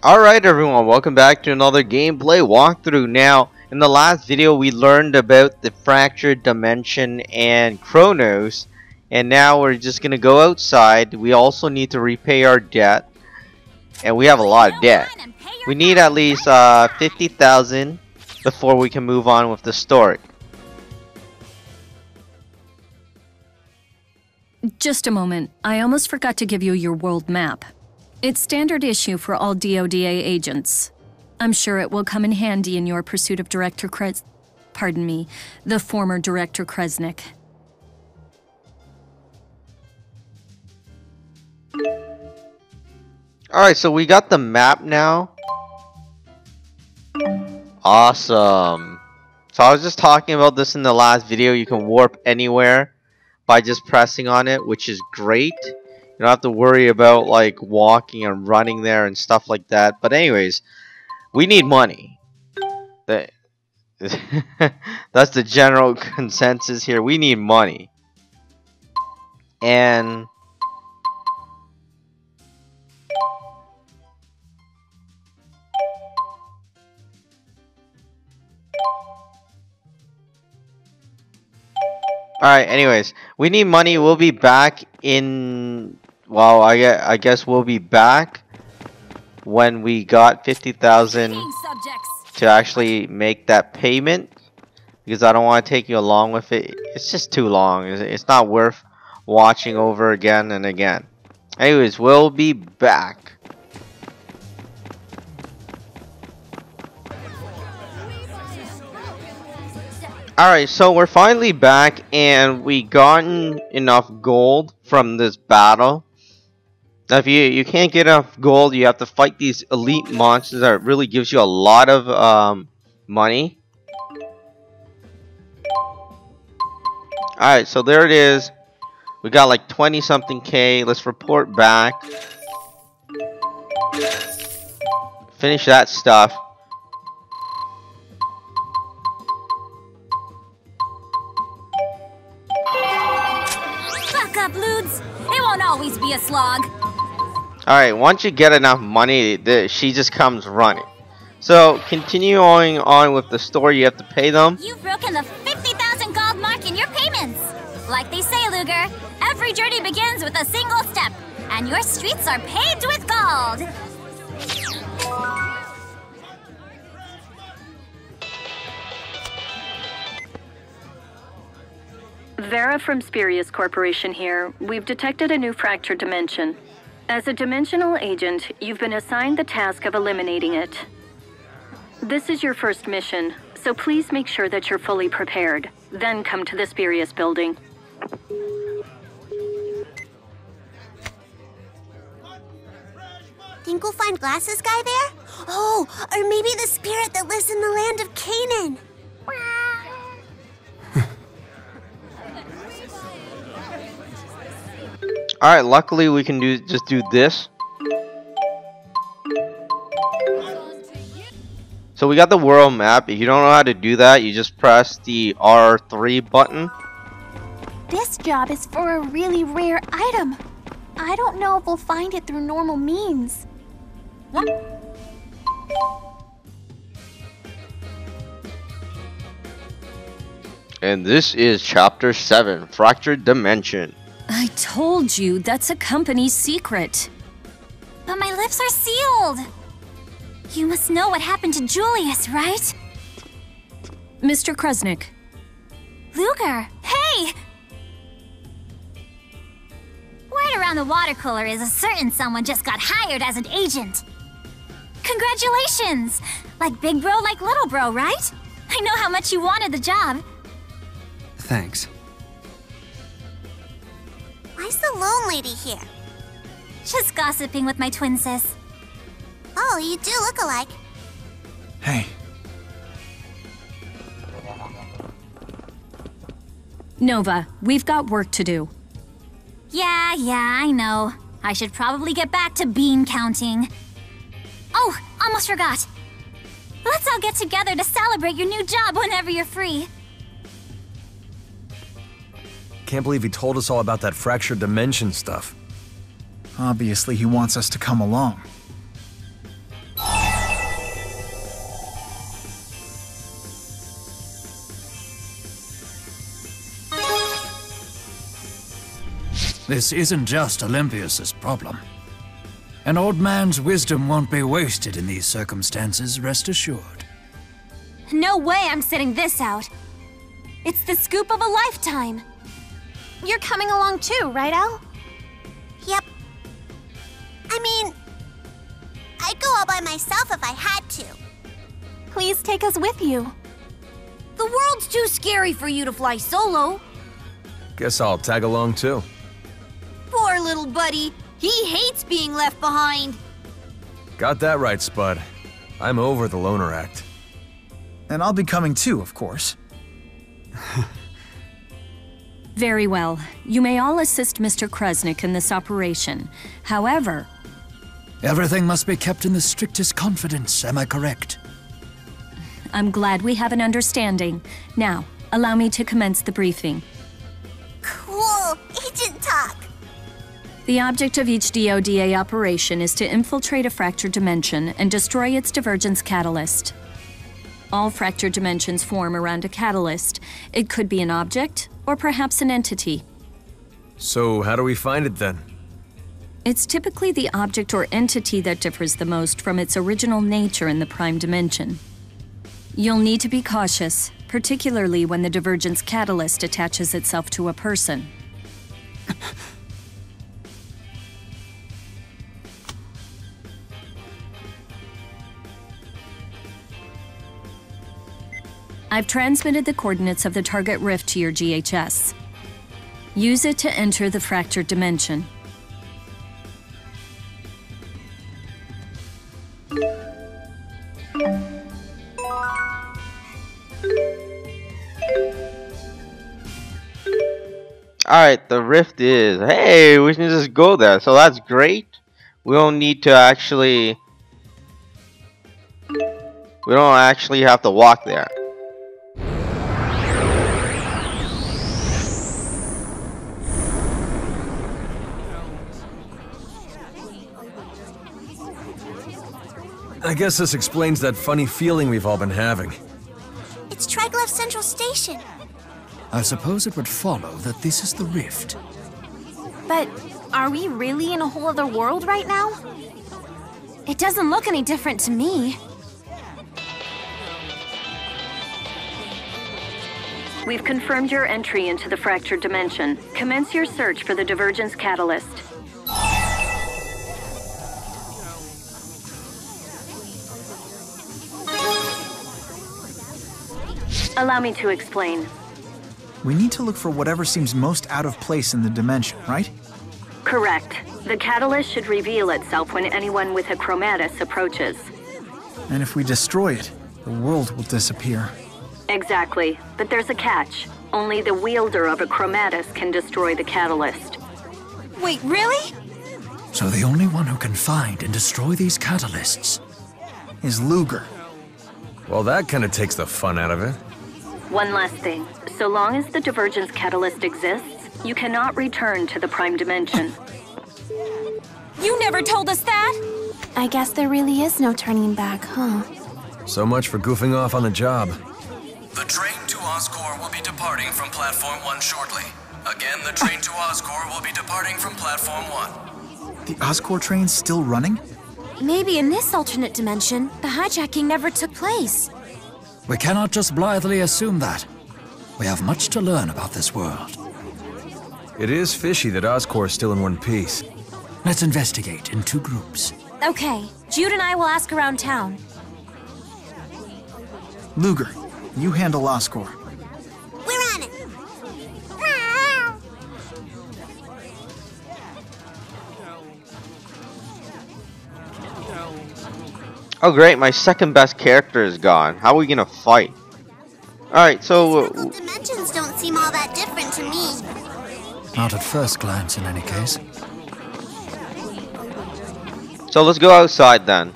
Alright everyone, welcome back to another gameplay walkthrough. Now, in the last video we learned about the fractured dimension and Chronos, and now we're just gonna go outside. We also need to repay our debt, and we have a lot of debt. We need at least 50,000 before we can move on with the story. Just a moment, I almost forgot to give you your world map. It's standard issue for all DODA agents. I'm sure it will come in handy in your pursuit of the former Director Kresnik. Alright, so we got the map now. Awesome. So I was just talking about this in the last video. You can warp anywhere by just pressing on it, which is great. You don't have to worry about like walking and running there and stuff like that. But anyways, we need money. That's the general consensus here. We need money. And alright, anyways, we need money. We'll be back in... Well, I guess we'll be back when we got 50,000 to actually make that payment. Because I don't want to take you along with it. It's just too long. It's not worth watching over again and again. Anyways, we'll be back. Alright, so we're finally back, and we gotten enough gold from this battle. Now, if you can't get enough gold, you have to fight these elite monsters that really gives you a lot of money. Alright, so there it is. We got like 20 something K. Let's report back. Finish that stuff. Buck up, Ludes. It won't always be a slog. Alright, once you get enough money, she just comes running. So, continuing on with the story, you have to pay them. You've broken the 50,000 gold mark in your payments. Like they say, Luger, every journey begins with a single step, and your streets are paved with gold. Vera from Spurious Corporation here. We've detected a new fractured dimension. As a dimensional agent, you've been assigned the task of eliminating it. This is your first mission, so please make sure that you're fully prepared. Then come to the Spurious building. Think we'll find Glasses Guy there? Oh, or maybe the spirit that lives in the land of Canaan. Alright, luckily we can just do this. So we got the world map. If you don't know how to do that, you just press the R3 button. This job is for a really rare item. I don't know if we'll find it through normal means. And this is Chapter 7, Fractured Dimension. I told you, that's a company secret. But my lips are sealed. You must know what happened to Julius, right? Mr. Kresnik. Luger, hey! Word around the water cooler is a certain someone just got hired as an agent. Congratulations! Like big bro, like little bro, right? I know how much you wanted the job. Thanks. Why's the lone lady here? Just gossiping with my twin sis. Oh, you do look alike. Hey. Nova, we've got work to do. Yeah, I know. I should probably get back to bean counting. Oh, almost forgot. Let's all get together to celebrate your new job whenever you're free. Can't believe he told us all about that fractured dimension stuff. Obviously, he wants us to come along. This isn't just Olympius's problem. An old man's wisdom won't be wasted in these circumstances, rest assured. No way I'm sitting this out. It's the scoop of a lifetime. You're coming along too, right, El? Yep. I mean, I'd go all by myself if I had to. Please take us with you. The world's too scary for you to fly solo. Guess I'll tag along too. Poor little buddy. He hates being left behind. Got that right, Spud. I'm over the loner act. And I'll be coming too, of course. Very well. You may all assist Mr. Kresnik in this operation. However... Everything must be kept in the strictest confidence, am I correct? I'm glad we have an understanding. Now, allow me to commence the briefing. Cool. Agent talk. The object of each DODA operation is to infiltrate a fractured dimension and destroy its divergence catalyst. All fractured dimensions form around a catalyst. It could be an object, or perhaps an entity. So how do we find it then? It's typically the object or entity that differs the most from its original nature in the prime dimension. You'll need to be cautious, particularly when the divergence catalyst attaches itself to a person. I've transmitted the coordinates of the target rift to your GHS. Use it to enter the fractured dimension. Alright, the rift is... Hey, we can just go there, so that's great. We don't need to actually... We don't actually have to walk there. I guess this explains that funny feeling we've all been having. It's Triglav Central Station. I suppose it would follow that this is the rift. But are we really in a whole other world right now? It doesn't look any different to me. We've confirmed your entry into the fractured dimension. Commence your search for the divergence catalyst. Allow me to explain. We need to look for whatever seems most out of place in the dimension, right? Correct. The catalyst should reveal itself when anyone with a chromatus approaches. And if we destroy it, the world will disappear. Exactly. But there's a catch. Only the wielder of a chromatus can destroy the catalyst. Wait, really? So the only one who can find and destroy these catalysts Is Luger. Well, that kind of takes the fun out of it. One last thing. So long as the divergence catalyst exists, you cannot return to the prime dimension. You never told us that! I guess there really is no turning back, huh? So much for goofing off on the job. The train to Oscore will be departing from Platform 1 shortly. Again, the train to Oscore will be departing from Platform 1. The Oscore train's still running? Maybe in this alternate dimension, the hijacking never took place. We cannot just blithely assume that. We have much to learn about this world. It is fishy that Oscore is still in one piece. Let's investigate in 2 groups. Okay, Jude and I will ask around town. Luger, you handle Oscore. We're on it. Oh great, my second best character is gone. How are we gonna fight? Alright, so... Circle dimensions don't seem all that different to me. Not at first glance, in any case. So let's go outside then.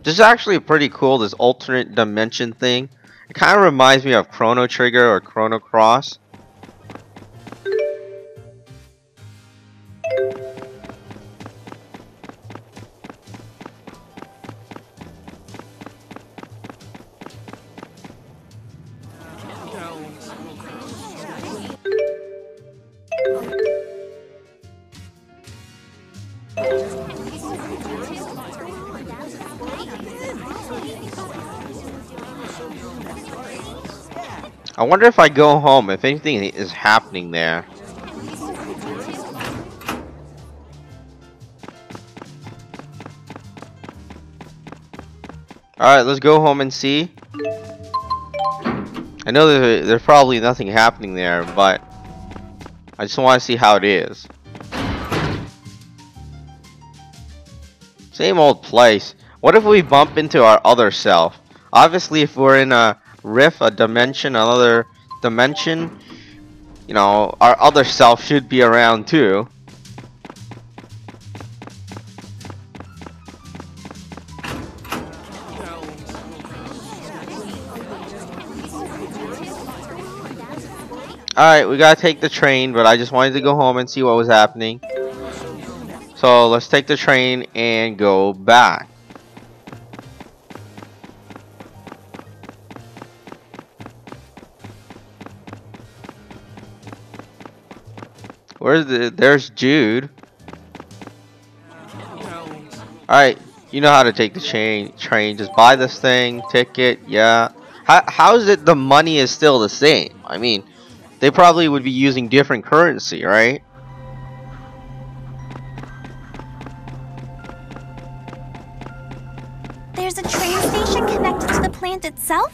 This is actually pretty cool, this alternate dimension thing. It kind of reminds me of Chrono Trigger or Chrono Cross. I wonder if I go home, if anything is happening there. Alright, let's go home and see. I know there's probably nothing happening there, but I just want to see how it is. Same old place. What if we bump into our other self? Obviously, if we're in a rift, a dimension, another dimension, you know, our other self should be around too. Alright, we gotta take the train, but I just wanted to go home and see what was happening. So let's take the train and go back. There's Jude. Alright, you know how to take the train. Just buy this thing, ticket, yeah. How is it the money is still the same? I mean, they probably would be using different currency, right? There's a train station connected to the plant itself?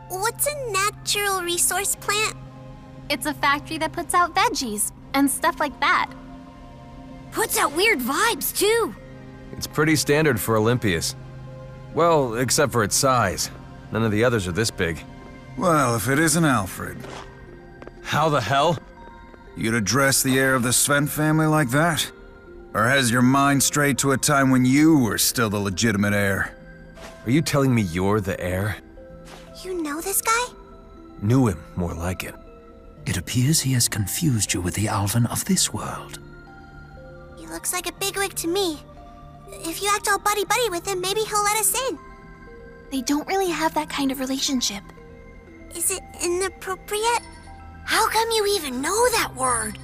What's a natural resource plant? It's a factory that puts out veggies and stuff like that. Puts out weird vibes, too. It's pretty standard for Olympias. Well, except for its size. None of the others are this big. Well, if it isn't Alfred. How the hell? You'd address the heir of the Sven family like that? Or has your mind strayed to a time when you were still the legitimate heir? Are you telling me you're the heir? You know this guy? Knew him, more like it. It appears he has confused you with the Alvin of this world. He looks like a bigwig to me. If you act all buddy-buddy with him, maybe he'll let us in. They don't really have that kind of relationship. Is it inappropriate? How come you even know that word?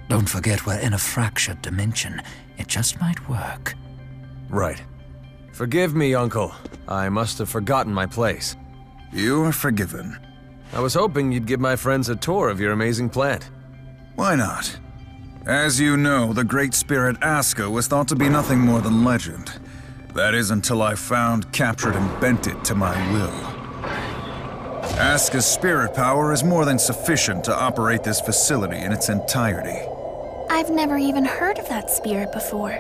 Don't forget we're in a fractured dimension. It just might work. Right. Forgive me, Uncle. I must have forgotten my place. You are forgiven. I was hoping you'd give my friends a tour of your amazing plant. Why not? As you know, the great spirit Aska was thought to be nothing more than legend. That is until I found, captured, and bent it to my will. Aska's spirit power is more than sufficient to operate this facility in its entirety. I've never even heard of that spirit before.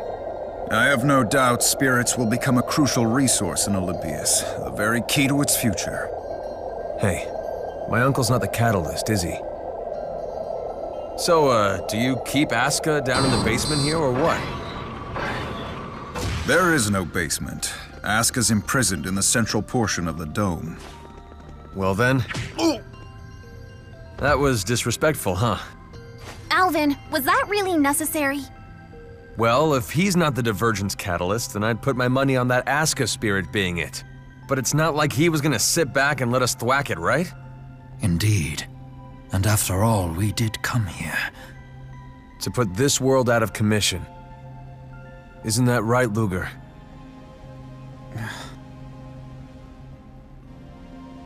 I have no doubt spirits will become a crucial resource in Olympias, the very key to its future. Hey, my uncle's not the catalyst, is he? So, do you keep Aska down in the basement here, or what? There is no basement. Aska's imprisoned in the central portion of the dome. Well then... That was disrespectful, huh? Alvin, was that really necessary? Well, if he's not the divergence catalyst, then I'd put my money on that Aska spirit being it. But it's not like he was gonna sit back and let us thwack it, right? Indeed. And after all, we did come here. To put this world out of commission. Isn't that right, Luger?